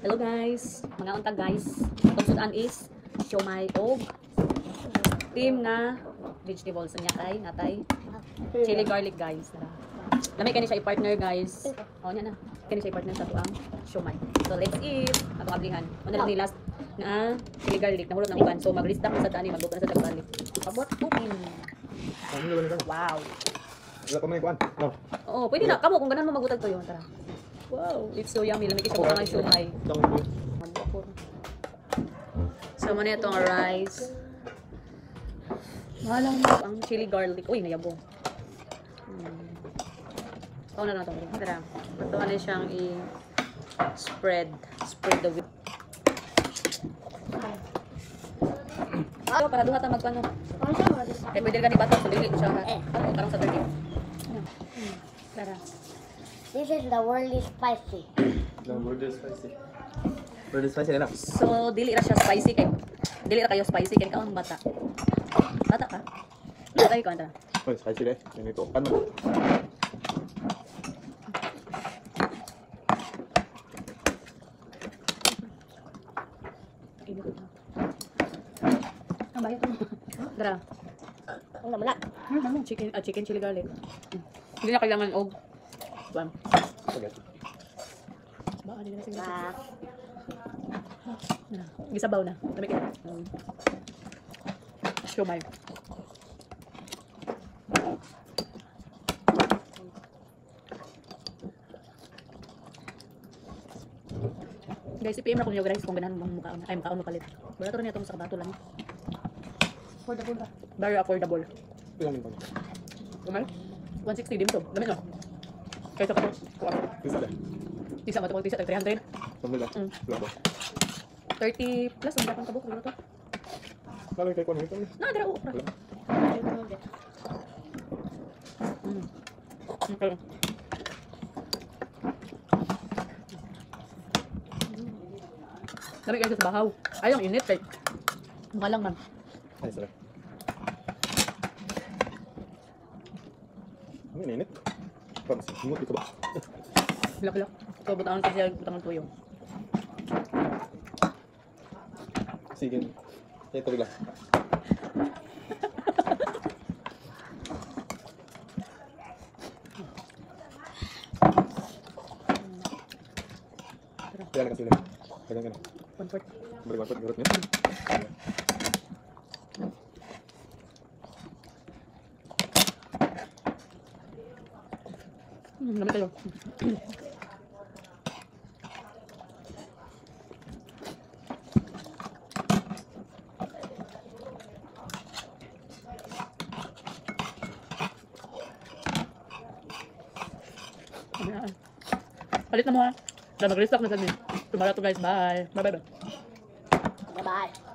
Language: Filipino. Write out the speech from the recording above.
Hello guys, mga untag guys. Itong sudan is siomai og team na vegetables niya kay natay chili garlic guys. Lamay kani siya i-partner guys. Oh nya na. Kani siya i-partner sa tuang siomai. So let's eat. Atong ablihan. Ano lang ni last na chili garlic nahulog ng uban. So mag-lista mo sa tani magbuka na sa garlic. Abot cooking. Wow. Wala pa may kuan. No. Oo, pwede na kamo kung ganan mo magutag to yun. Tara. Wow, it's so yummy. Lamig siya po ng siomai. So, muna itong rice. Mahalang mo ang chili garlic. Uy, nayabo. Oh, na ito. Tara. Ito na siyang i-spread. Spread the whip. So, para duha ta magpano. Kaya pwede ka ni bata. So, dili siya. Ano, karang sa turkey. Tara. This is the worldly spicy. The word is spicy. Word is spicy na. So, dili ra siya spicy kay. Dili ra kayo spicy kay ikaw ang bata. Bata ka? Bata ka anta. Oh, spicy deh. Ini tuh kan. Ang bayad mo. Dara. Ang namala. Chicken chili garlic. Hindi na kailangan og bam. Spaghetti. Ba, hindi na sige. Gisabaw na. Dami ka. Siomai. Guys, i-PM na ko niyo guys kung ganahan mong mukha. Ay, mukha mo palit. Barato rin itong sa kabato lang. Affordable ba? Very affordable. Ilang minto? Kumal? 160 din to. Dami no? Kaysa ka to. Isa deh. Tisa mo ito. Tisa, 300. Sambil dah. Berapa? 30 plus. Ang dapat kabuk. Ano to? Kalau kayak kuan itu nih. Na, dara. Okay. Dami kayo sa bahaw. Ay, ang init kay. Mukha lang man. Ay, sarap. Ang init. Parang simut ito ba? Bilak-bilak. So, butangan kasi butangan tuyo. Sige. Ito bigla. Kaya na kasi ulit. Kaya na. 1/4. Beri bantuan urut niya. Dami kayo. Palit na mo ha. Mag-restock na sa amin. Tumara to guys. Bye. Bye. Bye-bye.